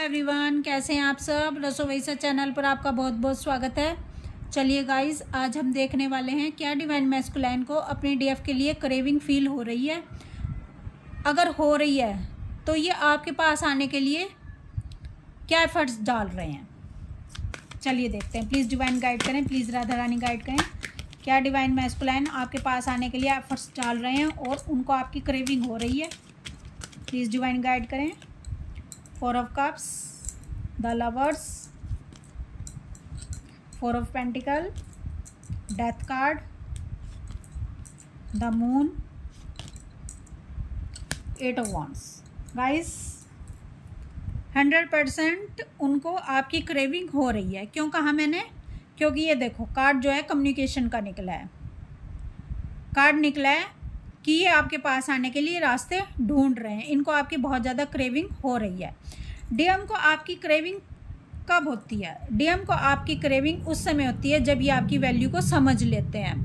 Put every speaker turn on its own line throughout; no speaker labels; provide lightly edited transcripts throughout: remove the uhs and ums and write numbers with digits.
Everyone, कैसे हैं आप सब। रसोवैसा चैनल पर आपका बहुत बहुत स्वागत है। चलिए गाइस, आज हम देखने वाले हैं क्या डिवाइन मैस्कुलाइन को अपनी डीएफ के लिए क्रेविंग फील हो रही है। अगर हो रही है तो ये आपके पास आने के लिए क्या एफर्ट्स डाल रहे हैं। चलिए देखते हैं। प्लीज़ डिवाइन गाइड करें, प्लीज़ राधा रानी गाइड करें। क्या डिवाइन मैस्कुलाइन आपके पास आने के लिए एफर्ट्स डाल रहे हैं और उनको आपकी क्रेविंग हो रही है। प्लीज़ डिवाइन गाइड करें। 4 of Cups, the Lovers, 4 of Pentacles, Death card, the Moon, 8 of Wands। Guys 100% उनको आपकी क्रेविंग हो रही है। क्यों कहा मैंने? क्योंकि ये देखो कार्ड जो है कम्युनिकेशन का निकला है। कार्ड निकला है कि ये आपके पास आने के लिए रास्ते ढूंढ रहे हैं। इनको आपकी बहुत ज़्यादा क्रेविंग हो रही है। डीएम को आपकी क्रेविंग कब होती है? डीएम को आपकी क्रेविंग उस समय होती है जब ये आपकी वैल्यू को समझ लेते हैं।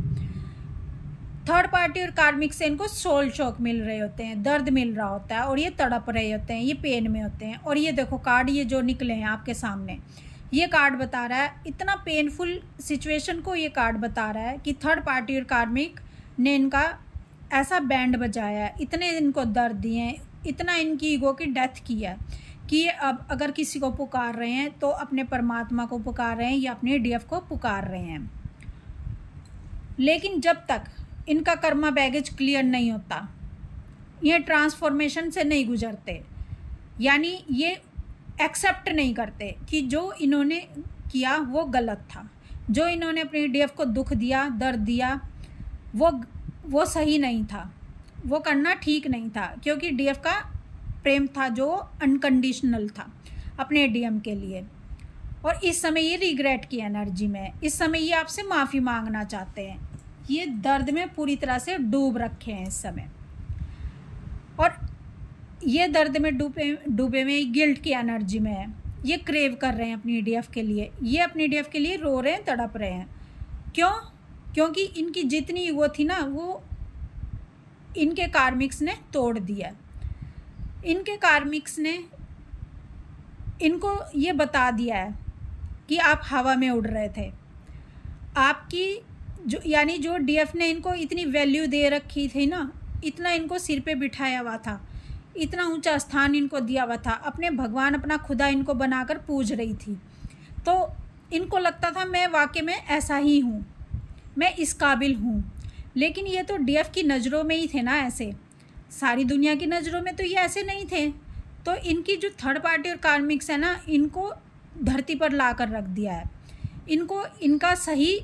थर्ड पार्टी और कार्मिक से इनको सोल शॉक मिल रहे होते हैं, दर्द मिल रहा होता है और ये तड़प रहे होते हैं, ये पेन में होते हैं। और ये देखो कार्ड ये जो निकले हैं आपके सामने, ये कार्ड बता रहा है इतना पेनफुल सिचुएशन को। ये कार्ड बता रहा है कि थर्ड पार्टी और कार्मिक ने इनका ऐसा बैंड बजाया है, इतने इनको दर्द दिए हैं, इतना इनकी ईगो की डेथ की है कि ये अब अगर किसी को पुकार रहे हैं तो अपने परमात्मा को पुकार रहे हैं या अपने डीएफ को पुकार रहे हैं। लेकिन जब तक इनका कर्मा बैगेज क्लियर नहीं होता, ये ट्रांसफॉर्मेशन से नहीं गुजरते, यानी ये एक्सेप्ट नहीं करते कि जो इन्होंने किया वो गलत था, जो इन्होंने अपनी डीएफ को दुख दिया, दर्द दिया, वो सही नहीं था, वो करना ठीक नहीं था। क्योंकि डीएफ का प्रेम था जो अनकंडीशनल था अपने डीएम के लिए। और इस समय ये रिग्रेट की एनर्जी में, इस समय ये आपसे माफ़ी मांगना चाहते हैं। ये दर्द में पूरी तरह से डूब रखे हैं इस समय, और ये दर्द में डूबे में गिल्ट की एनर्जी में है। ये क्रेव कर रहे हैं अपनी डीएफ के लिए, ये अपनी डीएफ के लिए रो रहे हैं, तड़प रहे हैं। क्यों? क्योंकि इनकी जितनी ईगो थी ना, वो इनके कार्मिक्स ने तोड़ दिया। इनके कार्मिक्स ने इनको ये बता दिया है कि आप हवा में उड़ रहे थे। आपकी जो यानी जो डीएफ ने इनको इतनी वैल्यू दे रखी थी ना, इतना इनको सिर पे बिठाया हुआ था, इतना ऊंचा स्थान इनको दिया हुआ था, अपने भगवान अपना खुदा इनको बनाकर पूज रही थी। तो इनको लगता था मैं वाकई में ऐसा ही हूँ, मैं इस काबिल हूँ। लेकिन ये तो डीएफ की नज़रों में ही थे ना ऐसे, सारी दुनिया की नज़रों में तो ये ऐसे नहीं थे। तो इनकी जो थर्ड पार्टी और कार्मिक्स है ना, इनको धरती पर ला कर रख दिया है, इनको इनका सही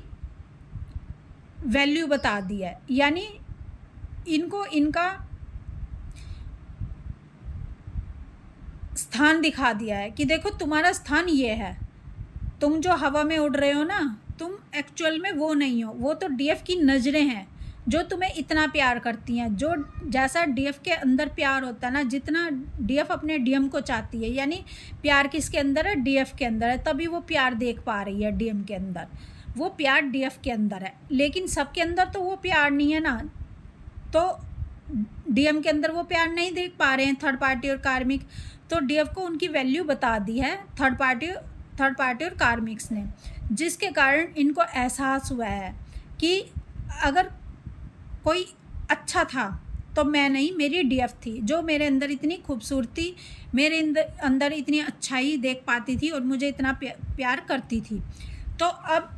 वैल्यू बता दिया है, यानी इनको इनका स्थान दिखा दिया है कि देखो तुम्हारा स्थान ये है, तुम जो हवा में उड़ रहे हो ना, तुम एक्चुअल में वो नहीं हो। वो तो डीएफ की नज़रें हैं जो तुम्हें इतना प्यार करती हैं। जो जैसा डीएफ के अंदर प्यार होता है ना, जितना डीएफ अपने डीएम को चाहती है, यानी प्यार किसके अंदर है? डीएफ के अंदर है। तभी वो प्यार देख पा रही है डीएम के अंदर, वो प्यार डीएफ के अंदर है। लेकिन सबके अंदर तो वो प्यार नहीं है ना, तो डीएम के अंदर वो प्यार नहीं देख पा रहे हैं थर्ड पार्टी और कार्मिक। तो डीएफ को उनकी वैल्यू बता दी है थर्ड पार्टी और कार्मिक्स ने, जिसके कारण इनको एहसास हुआ है कि अगर कोई अच्छा था तो मैं नहीं, मेरी डीएफ थी जो मेरे अंदर इतनी खूबसूरती, मेरे अंदर इतनी अच्छाई देख पाती थी और मुझे इतना प्यार करती थी। तो अब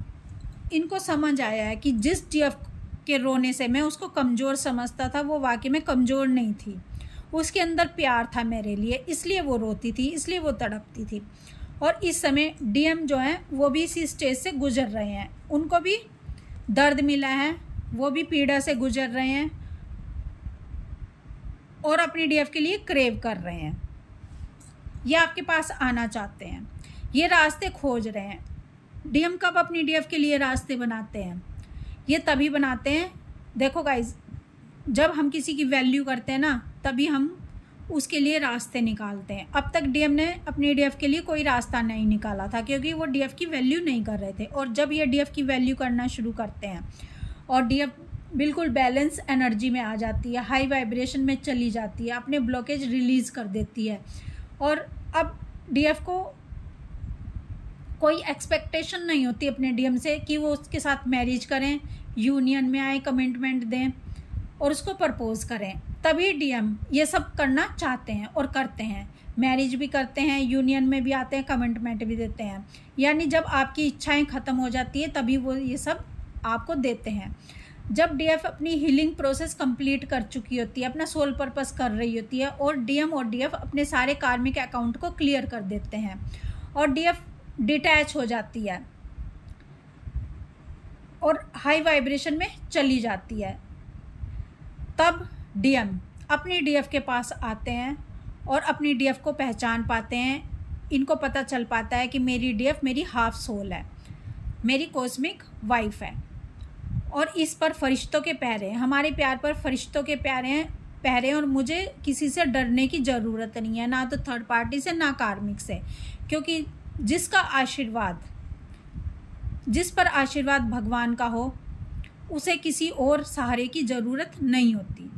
इनको समझ आया है कि जिस डीएफ के रोने से मैं उसको कमज़ोर समझता था, वो वाकई में कमज़ोर नहीं थी, उसके अंदर प्यार था मेरे लिए, इसलिए वो रोती थी, इसलिए वो तड़पती थी। और इस समय डीएम जो हैं वो भी इसी स्टेज से गुजर रहे हैं, उनको भी दर्द मिला है, वो भी पीड़ा से गुजर रहे हैं और अपनी डीएफ के लिए क्रेव कर रहे हैं। ये आपके पास आना चाहते हैं, ये रास्ते खोज रहे हैं। डीएम कब अपनी डीएफ के लिए रास्ते बनाते हैं? ये तभी बनाते हैं, देखो गाइज, जब हम किसी की वैल्यू करते हैं ना, तभी हम उसके लिए रास्ते निकालते हैं। अब तक डीएम ने अपनी डीएफ के लिए कोई रास्ता नहीं निकाला था, क्योंकि वो डीएफ की वैल्यू नहीं कर रहे थे। और जब ये डीएफ की वैल्यू करना शुरू करते हैं और डीएफ बिल्कुल बैलेंस एनर्जी में आ जाती है, हाई वाइब्रेशन में चली जाती है, अपने ब्लॉकेज रिलीज़ कर देती है, और अब डीएफ को कोई एक्सपेक्टेशन नहीं होती अपने डीएम से कि वो उसके साथ मैरिज करें, यूनियन में आए, कमिटमेंट दें और उसको प्रपोज करें, तभी डीएम ये सब करना चाहते हैं और करते हैं। मैरिज भी करते हैं, यूनियन में भी आते हैं, कमिटमेंट भी देते हैं। यानी जब आपकी इच्छाएं ख़त्म हो जाती है तभी वो ये सब आपको देते हैं। जब डीएफ अपनी हीलिंग प्रोसेस कंप्लीट कर चुकी होती है, अपना सोल पर्पस कर रही होती है, और डीएम और डीएफ अपने सारे कार्मिक अकाउंट को क्लियर कर देते हैं और डीएफ डिटैच हो जाती है और हाई वाइब्रेशन में चली जाती है, तब डीएम अपनी डीएफ के पास आते हैं और अपनी डीएफ को पहचान पाते हैं। इनको पता चल पाता है कि मेरी डीएफ मेरी हाफ सोल है, मेरी कॉस्मिक वाइफ है और इस पर फरिश्तों के पैर हैं, हमारे प्यार पर फरिश्तों के पैर हैं और मुझे किसी से डरने की ज़रूरत नहीं है, ना तो थर्ड पार्टी से ना कार्मिक से, क्योंकि जिस पर आशीर्वाद भगवान का हो उसे किसी और सहारे की ज़रूरत नहीं होती।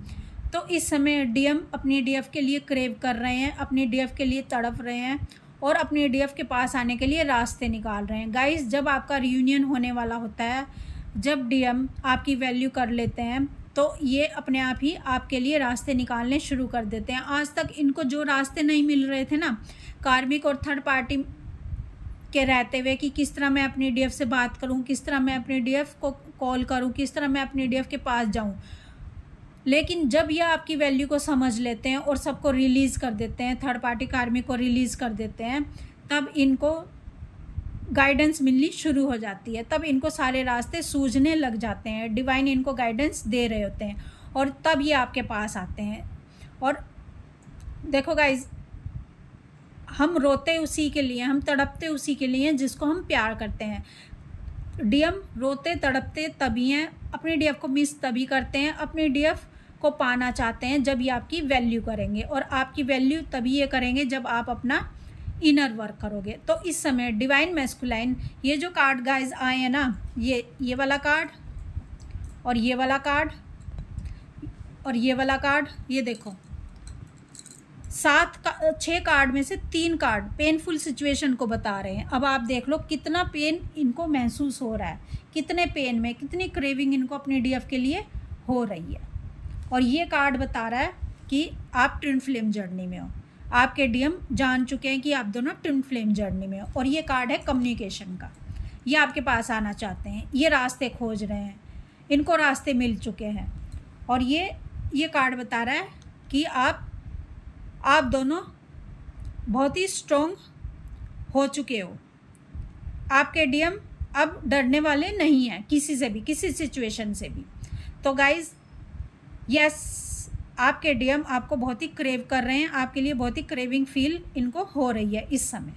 तो इस समय डीएम अपनी डीएफ के लिए क्रेव कर रहे हैं, अपनी डीएफ के लिए तड़प रहे हैं और अपनी डीएफ के पास आने के लिए रास्ते निकाल रहे हैं। गाइस, जब आपका रियूनियन होने वाला होता है, जब डीएम आपकी वैल्यू कर लेते हैं, तो ये अपने आप ही आपके लिए रास्ते निकालने शुरू कर देते हैं। आज तक इनको जो रास्ते नहीं मिल रहे थे ना, कार्मिक और थर्ड पार्टी के रहते हुए, कि किस तरह मैं अपनी डीएफ से बात करूं, किस तरह मैं अपनी डीएफ को कॉल करूं, किस तरह मैं अपनी डीएफ के पास जाऊं, लेकिन जब ये आपकी वैल्यू को समझ लेते हैं और सबको रिलीज़ कर देते हैं, थर्ड पार्टी कार्मिक को रिलीज़ कर देते हैं, तब इनको गाइडेंस मिलनी शुरू हो जाती है, तब इनको सारे रास्ते सूझने लग जाते हैं, डिवाइन इनको गाइडेंस दे रहे होते हैं और तब ये आपके पास आते हैं। और देखो गाइज, हम रोते उसी के लिए, हम तड़पते उसी के लिए जिसको हम प्यार करते हैं। डीएम रोते तड़पते तभी हैं, अपनी डीएफ को मिस तभी करते हैं, अपनी डीएफ को पाना चाहते हैं जब ये आपकी वैल्यू करेंगे, और आपकी वैल्यू तभी ये करेंगे जब आप अपना इनर वर्क करोगे। तो इस समय डिवाइन मैस्कुलाइन, ये जो कार्ड गाइज आए हैं ना, ये वाला कार्ड और ये वाला कार्ड और ये वाला कार्ड, ये देखो 6 कार्ड में से 3 कार्ड पेनफुल सिचुएशन को बता रहे हैं। अब आप देख लो कितना पेन इनको महसूस हो रहा है, कितने पेन में, कितनी क्रेविंग इनको अपनी डीएफ के लिए हो रही है। और ये कार्ड बता रहा है कि आप ट्विन फ्लेम जर्नी में हो, आपके डीएम जान चुके हैं कि आप दोनों ट्विन फ्लेम जर्नी में हो। और ये कार्ड है कम्युनिकेशन का, ये आपके पास आना चाहते हैं, ये रास्ते खोज रहे हैं, इनको रास्ते मिल चुके हैं। और ये कार्ड बता रहा है कि आप दोनों बहुत ही स्ट्रॉन्ग हो चुके हो, आपके डीएम अब डरने वाले नहीं हैं किसी से भी, किसी सिचुएशन से भी। तो गाइज, यस, आपके डीएम आपको बहुत ही क्रेव कर रहे हैं, आपके लिए बहुत ही क्रेविंग फील इनको हो रही है इस समय।